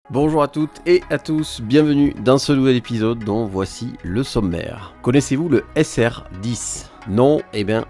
Bonjour à toutes et à tous, bienvenue dans ce nouvel épisode dont voici le sommaire. Connaissez-vous le SR-10 ? Non,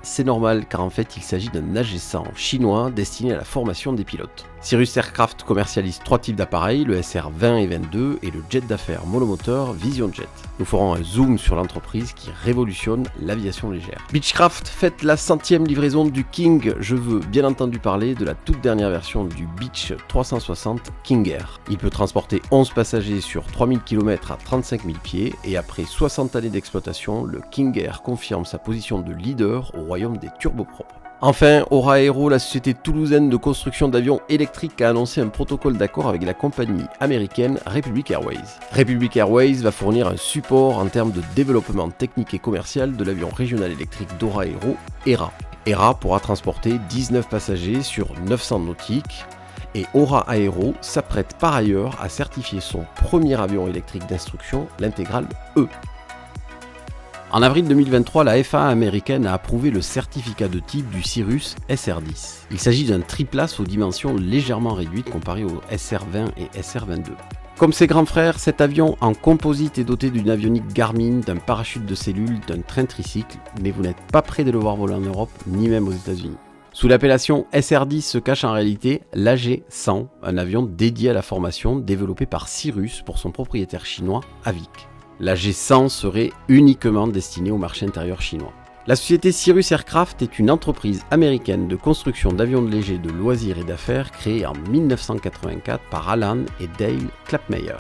c'est normal car en fait il s'agit d'un AG100 chinois destiné à la formation des pilotes. Cirrus Aircraft commercialise trois types d'appareils, le SR-20 et 22 et le jet d'affaires monomoteur Vision Jet. Nous ferons un zoom sur l'entreprise qui révolutionne l'aviation légère. Beechcraft fête la 100e livraison du King. Je veux bien entendu parler de la toute dernière version du Beech 360 King Air. Il peut transporter 11 passagers sur 3000 km à 35 000 pieds et après 60 années d'exploitation, le King Air confirme sa position de leader au royaume des turbopropres. Enfin, Aura Aero, la société toulousaine de construction d'avions électriques, a annoncé un protocole d'accord avec la compagnie américaine Republic Airways. Republic Airways va fournir un support en termes de développement technique et commercial de l'avion régional électrique d'Aura Aero, ERA. ERA pourra transporter 19 passagers sur 900 nautiques. Et Aura Aero s'apprête par ailleurs à certifier son premier avion électrique d'instruction, l'intégrale E. En avril 2023, la FAA américaine a approuvé le certificat de type du Cirrus SR-10. Il s'agit d'un triplace aux dimensions légèrement réduites comparé au SR-20 et SR-22. Comme ses grands frères, cet avion en composite est doté d'une avionique Garmin, d'un parachute de cellules, d'un train tricycle, mais vous n'êtes pas prêt de le voir voler en Europe, ni même aux États-Unis. Sous l'appellation SR-10 se cache en réalité l'AG100, un avion dédié à la formation développé par Cirrus pour son propriétaire chinois Avic. L'AG100 serait uniquement destiné au marché intérieur chinois. La société Cirrus Aircraft est une entreprise américaine de construction d'avions légers de loisirs et d'affaires créée en 1984 par Alan et Dale Klapmeyer.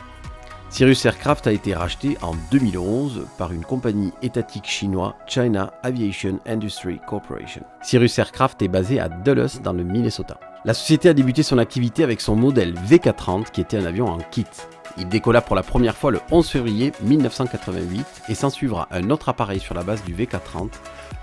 Cirrus Aircraft a été racheté en 2011 par une compagnie étatique chinoise, China Aviation Industry Corporation. Cirrus Aircraft est basé à Dulles dans le Minnesota. La société a débuté son activité avec son modèle VK-30 qui était un avion en kit. Il décolla pour la première fois le 11 février 1988 et s'ensuivra un autre appareil sur la base du VK-30,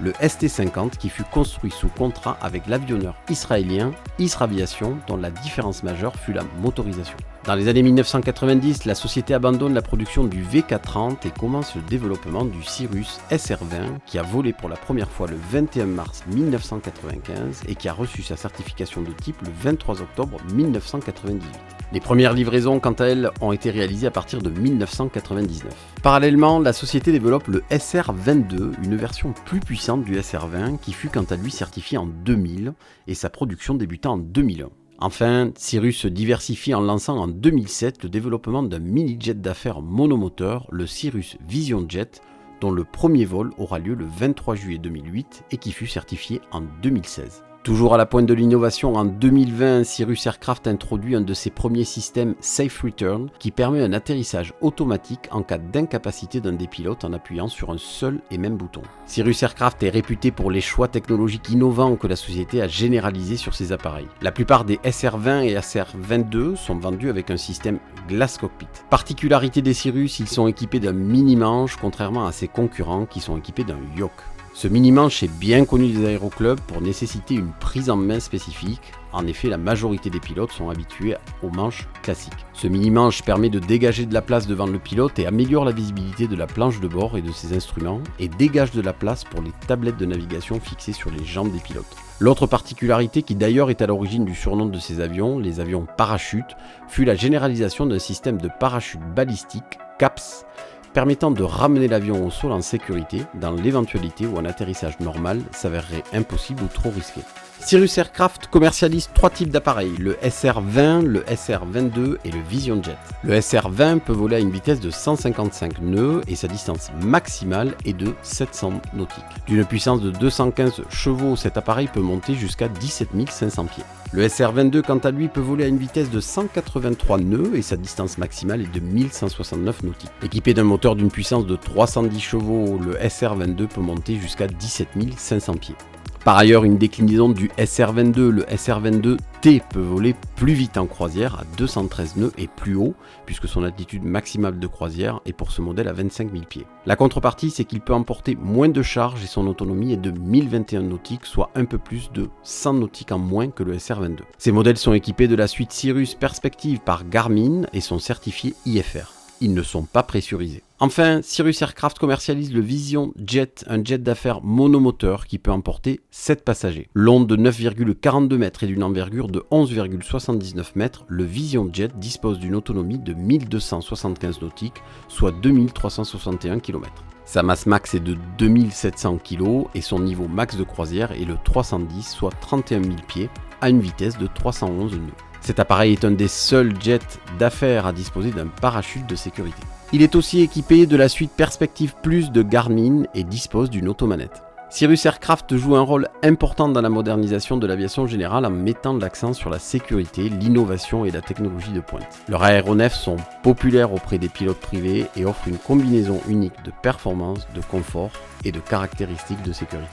le ST-50 qui fut construit sous contrat avec l'avionneur israélien Isra Aviation dont la différence majeure fut la motorisation. Dans les années 1990, la société abandonne la production du VK-30 et commence le développement du Cirrus SR-20 qui a volé pour la première fois le 21 mars 1995 et qui a reçu sa certification de type le 23 octobre 1998. Les premières livraisons, quant à elles, ont été réalisées à partir de 1999. Parallèlement, la société développe le SR-22, une version plus puissante du SR-20 qui fut quant à lui certifié en 2000 et sa production débuta en 2001. Enfin, Cirrus se diversifie en lançant en 2007 le développement d'un mini-jet d'affaires monomoteur, le Cirrus Vision Jet, dont le premier vol aura lieu le 23 juillet 2008 et qui fut certifié en 2016. Toujours à la pointe de l'innovation, en 2020, Cirrus Aircraft introduit un de ses premiers systèmes Safe Return qui permet un atterrissage automatique en cas d'incapacité d'un des pilotes en appuyant sur un seul et même bouton. Cirrus Aircraft est réputé pour les choix technologiques innovants que la société a généralisés sur ses appareils. La plupart des SR-20 et SR-22 sont vendus avec un système Glass Cockpit. Particularité des Cirrus, ils sont équipés d'un mini-manche contrairement à ses concurrents qui sont équipés d'un yoke. Ce mini-manche est bien connu des aéroclubs pour nécessiter une prise en main spécifique. En effet, la majorité des pilotes sont habitués aux manches classiques. Ce mini-manche permet de dégager de la place devant le pilote et améliore la visibilité de la planche de bord et de ses instruments et dégage de la place pour les tablettes de navigation fixées sur les jambes des pilotes. L'autre particularité qui d'ailleurs est à l'origine du surnom de ces avions, les avions parachutes, fut la généralisation d'un système de parachute balistique, CAPS, permettant de ramener l'avion au sol en sécurité dans l'éventualité où un atterrissage normal s'avérerait impossible ou trop risqué. Cirrus Aircraft commercialise trois types d'appareils, le SR-20, le SR-22 et le Vision Jet. Le SR-20 peut voler à une vitesse de 155 nœuds et sa distance maximale est de 700 nautiques. D'une puissance de 215 chevaux, cet appareil peut monter jusqu'à 17 500 pieds. Le SR-22 quant à lui peut voler à une vitesse de 183 nœuds et sa distance maximale est de 1169 nautiques. Équipé d'un moteur d'une puissance de 310 chevaux, le SR-22 peut monter jusqu'à 17 500 pieds. Par ailleurs, une déclinaison du SR-22, le SR-22T peut voler plus vite en croisière à 213 nœuds et plus haut, puisque son altitude maximale de croisière est pour ce modèle à 25 000 pieds. La contrepartie, c'est qu'il peut emporter moins de charge et son autonomie est de 1021 nautiques, soit un peu plus de 100 nautiques en moins que le SR-22. Ces modèles sont équipés de la suite Cirrus Perspective par Garmin et sont certifiés IFR. ils ne sont pas pressurisés. Enfin, Cirrus Aircraft commercialise le Vision Jet, un jet d'affaires monomoteur qui peut emporter 7 passagers. Long de 9,42 mètres et d'une envergure de 11,79 mètres, le Vision Jet dispose d'une autonomie de 1275 nautiques, soit 2361 km. Sa masse max est de 2700 kg et son niveau max de croisière est le 310, soit 31 000 pieds, à une vitesse de 311 nœuds. Cet appareil est un des seuls jets d'affaires à disposer d'un parachute de sécurité. Il est aussi équipé de la suite Perspective Plus de Garmin et dispose d'une automanette. Cirrus Aircraft joue un rôle important dans la modernisation de l'aviation générale en mettant l'accent sur la sécurité, l'innovation et la technologie de pointe. Leurs aéronefs sont populaires auprès des pilotes privés et offrent une combinaison unique de performance, de confort et de caractéristiques de sécurité.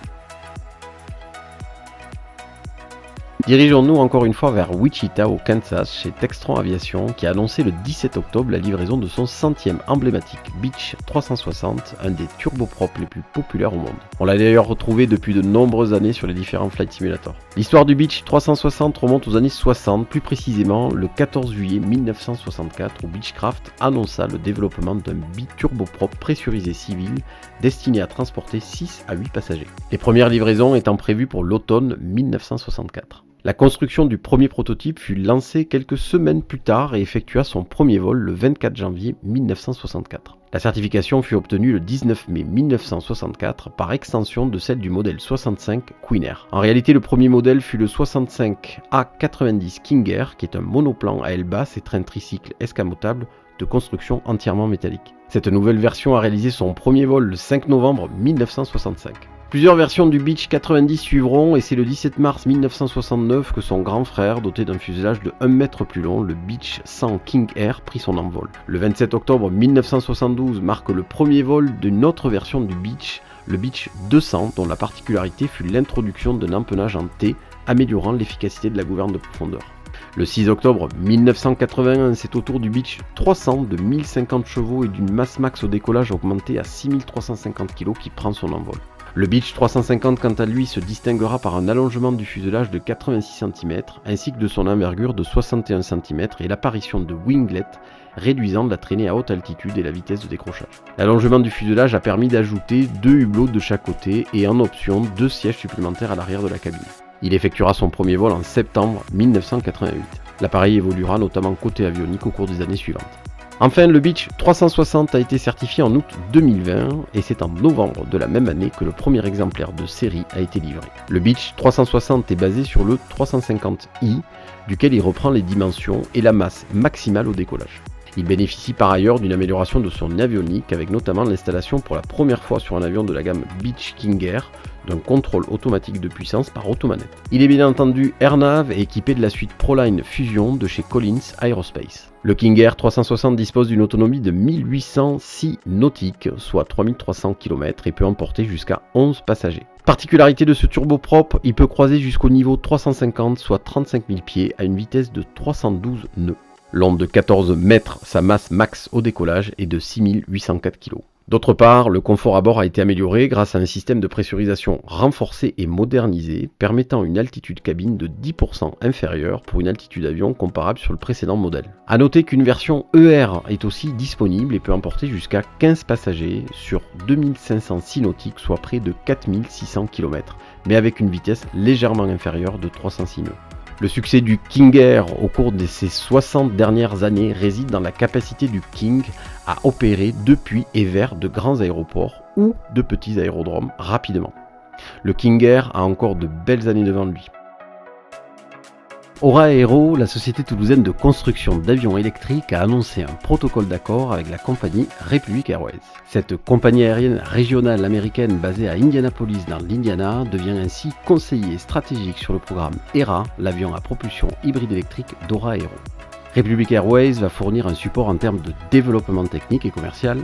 Dirigeons-nous encore une fois vers Wichita au Kansas chez Textron Aviation qui a annoncé le 17 octobre la livraison de son 100e emblématique Beech 360, un des turboprops les plus populaires au monde. On l'a d'ailleurs retrouvé depuis de nombreuses années sur les différents flight simulators. L'histoire du Beech 360 remonte aux années 60, plus précisément le 14 juillet 1964 où Beechcraft annonça le développement d'un biturboprop pressurisé civil destiné à transporter 6 à 8 passagers. Les premières livraisons étant prévues pour l'automne 1964. La construction du premier prototype fut lancée quelques semaines plus tard et effectua son premier vol le 24 janvier 1964. La certification fut obtenue le 19 mai 1964 par extension de celle du modèle 65 Queen Air. En réalité, le premier modèle fut le 65 A90 King Air qui est un monoplan à aile basse et train tricycle escamotable de construction entièrement métallique. Cette nouvelle version a réalisé son premier vol le 5 novembre 1965. Plusieurs versions du Beech 90 suivront et c'est le 17 mars 1969 que son grand frère, doté d'un fuselage de 1 mètre plus long, le Beech 100 King Air, prit son envol. Le 27 octobre 1972 marque le premier vol d'une autre version du Beech, le Beech 200, dont la particularité fut l'introduction d'un empennage en T, améliorant l'efficacité de la gouverne de profondeur. Le 6 octobre 1981, c'est au tour du Beech 300 de 1050 chevaux et d'une masse max au décollage augmentée à 6350 kg qui prend son envol. Le Beech 350 quant à lui se distinguera par un allongement du fuselage de 86 cm ainsi que de son envergure de 61 cm et l'apparition de winglets réduisant la traînée à haute altitude et la vitesse de décrochage. L'allongement du fuselage a permis d'ajouter 2 hublots de chaque côté et en option 2 sièges supplémentaires à l'arrière de la cabine. Il effectuera son premier vol en septembre 1988. L'appareil évoluera notamment côté avionique au cours des années suivantes. Enfin, le Beech 360 a été certifié en août 2020 et c'est en novembre de la même année que le premier exemplaire de série a été livré. Le Beech 360 est basé sur le 350i, duquel il reprend les dimensions et la masse maximale au décollage. Il bénéficie par ailleurs d'une amélioration de son avionique avec notamment l'installation pour la première fois sur un avion de la gamme Beech King Air d'un contrôle automatique de puissance par automanette. Il est bien entendu AirNav et équipé de la suite ProLine Fusion de chez Collins Aerospace. Le King Air 360 dispose d'une autonomie de 1806 nautiques, soit 3300 km et peut emporter jusqu'à 11 passagers. Particularité de ce turboprop, il peut croiser jusqu'au niveau 350, soit 35 000 pieds à une vitesse de 312 nœuds. Long de 14 mètres, sa masse max au décollage est de 6804 kg. D'autre part, le confort à bord a été amélioré grâce à un système de pressurisation renforcé et modernisé, permettant une altitude cabine de 10% inférieure pour une altitude avion comparable sur le précédent modèle. A noter qu'une version ER est aussi disponible et peut emporter jusqu'à 15 passagers sur 2506 nautiques, soit près de 4600 km, mais avec une vitesse légèrement inférieure de 306 nœuds. Le succès du King Air au cours de ces 60 dernières années réside dans la capacité du King à opérer depuis et vers de grands aéroports ou de petits aérodromes rapidement. Le King Air a encore de belles années devant lui. Aura Aero, la société toulousaine de construction d'avions électriques, a annoncé un protocole d'accord avec la compagnie Republic Airways. Cette compagnie aérienne régionale américaine basée à Indianapolis dans l'Indiana devient ainsi conseiller stratégique sur le programme ERA, l'avion à propulsion hybride électrique d'Aura Aero. Republic Airways va fournir un support en termes de développement technique et commercial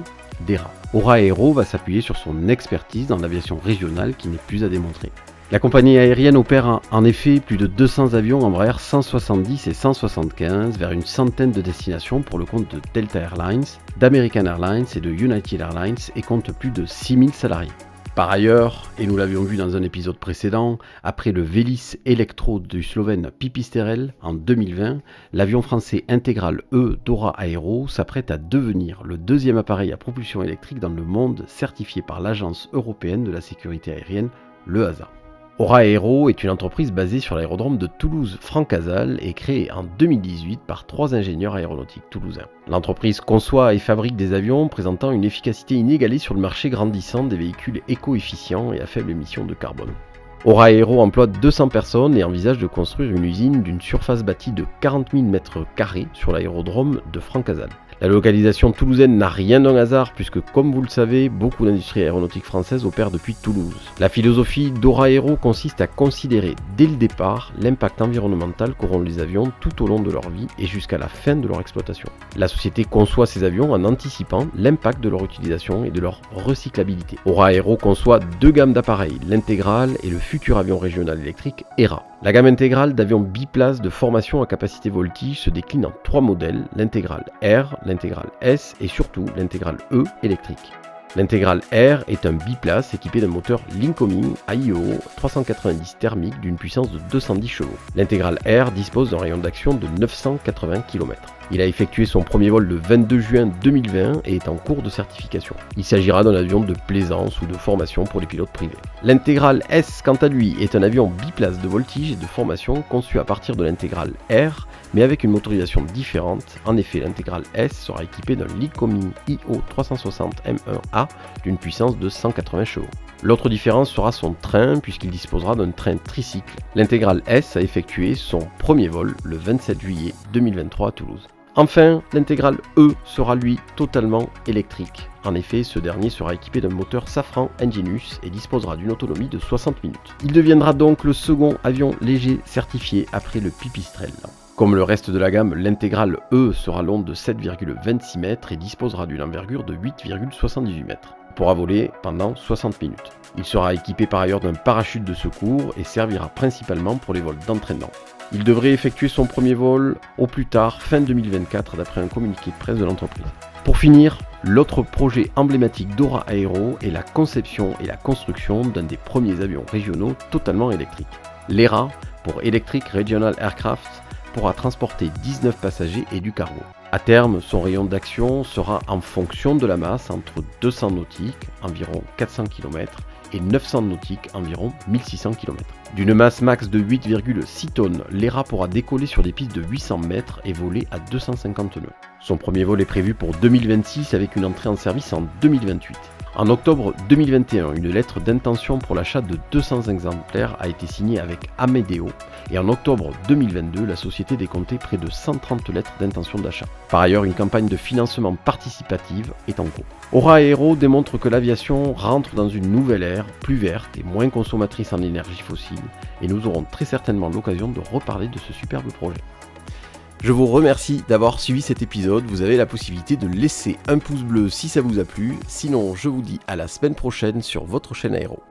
d'ERA. Aura Aero va s'appuyer sur son expertise dans l'aviation régionale qui n'est plus à démontrer. La compagnie aérienne opère en effet plus de 200 avions Embraer 170 et 175 vers une centaine de destinations pour le compte de Delta Airlines, d'American Airlines et de United Airlines et compte plus de 6000 salariés. Par ailleurs, et nous l'avions vu dans un épisode précédent, après le Velis Electro du Slovène Pipistrel en 2020, l'avion français Intégral E d'Ora Aero s'apprête à devenir le deuxième appareil à propulsion électrique dans le monde certifié par l'Agence européenne de la sécurité aérienne, l'EASA. Ora Aero est une entreprise basée sur l'aérodrome de Toulouse-Francazal et créée en 2018 par 3 ingénieurs aéronautiques toulousains. L'entreprise conçoit et fabrique des avions présentant une efficacité inégalée sur le marché grandissant des véhicules éco-efficients et à faible émission de carbone. Ora Aero emploie 200 personnes et envisage de construire une usine d'une surface bâtie de 40 000 m² sur l'aérodrome de Francazal. La localisation toulousaine n'a rien d'un hasard puisque, comme vous le savez, beaucoup d'industries aéronautiques françaises opèrent depuis Toulouse. La philosophie d'Ora Aero consiste à considérer dès le départ l'impact environnemental qu'auront les avions tout au long de leur vie et jusqu'à la fin de leur exploitation. La société conçoit ces avions en anticipant l'impact de leur utilisation et de leur recyclabilité. Ora Aero conçoit 2 gammes d'appareils, l'Intégral et le futur avion régional électrique ERA. La gamme intégrale d'avions biplaces de formation à capacité voltige se décline en 3 modèles, l'Intégral R, l'Intégral S et surtout l'Intégral E électrique. L'Intégral R est un biplace équipé d'un moteur Lycoming AIO 390 thermique d'une puissance de 210 chevaux. L'Intégral R dispose d'un rayon d'action de 980 km. Il a effectué son premier vol le 22 juin 2020 et est en cours de certification. Il s'agira d'un avion de plaisance ou de formation pour les pilotes privés. L'Intégral S, quant à lui, est un avion biplace de voltige et de formation conçu à partir de l'Intégral R, mais avec une motorisation différente. En effet, l'Intégral S sera équipé d'un Lycoming IO 360 M1A d'une puissance de 180 chevaux. L'autre différence sera son train puisqu'il disposera d'un train tricycle. L'Intégral S a effectué son premier vol le 27 juillet 2023 à Toulouse. Enfin, l'Intégral E sera lui totalement électrique. En effet, ce dernier sera équipé d'un moteur Safran Enginus et disposera d'une autonomie de 60 minutes. Il deviendra donc le second avion léger certifié après le Pipistrel. Comme le reste de la gamme, l'Intégral E sera long de 7,26 mètres et disposera d'une envergure de 8,78 mètres. Il pourra voler pendant 60 minutes. Il sera équipé par ailleurs d'un parachute de secours et servira principalement pour les vols d'entraînement. Il devrait effectuer son premier vol au plus tard fin 2024 d'après un communiqué de presse de l'entreprise. Pour finir, l'autre projet emblématique d'Ora Aero est la conception et la construction d'un des premiers avions régionaux totalement électriques. L'ERA, pour Electric Regional Aircraft, pourra transporter 19 passagers et du cargo. À terme, son rayon d'action sera en fonction de la masse entre 200 nautiques, environ 400 km, et 900 nautiques, environ 1600 km. D'une masse max de 8,6 tonnes, l'ERA pourra décoller sur des pistes de 800 mètres et voler à 250 nœuds. Son premier vol est prévu pour 2026 avec une entrée en service en 2028. En octobre 2021, une lettre d'intention pour l'achat de 200 exemplaires a été signée avec Amedeo et en octobre 2022, la société décomptait près de 130 lettres d'intention d'achat. Par ailleurs, une campagne de financement participative est en cours. Ora Aero démontre que l'aviation rentre dans une nouvelle ère, plus verte et moins consommatrice en énergie fossile, et nous aurons très certainement l'occasion de reparler de ce superbe projet. Je vous remercie d'avoir suivi cet épisode, vous avez la possibilité de laisser un pouce bleu si ça vous a plu, sinon je vous dis à la semaine prochaine sur votre chaîne Aéro.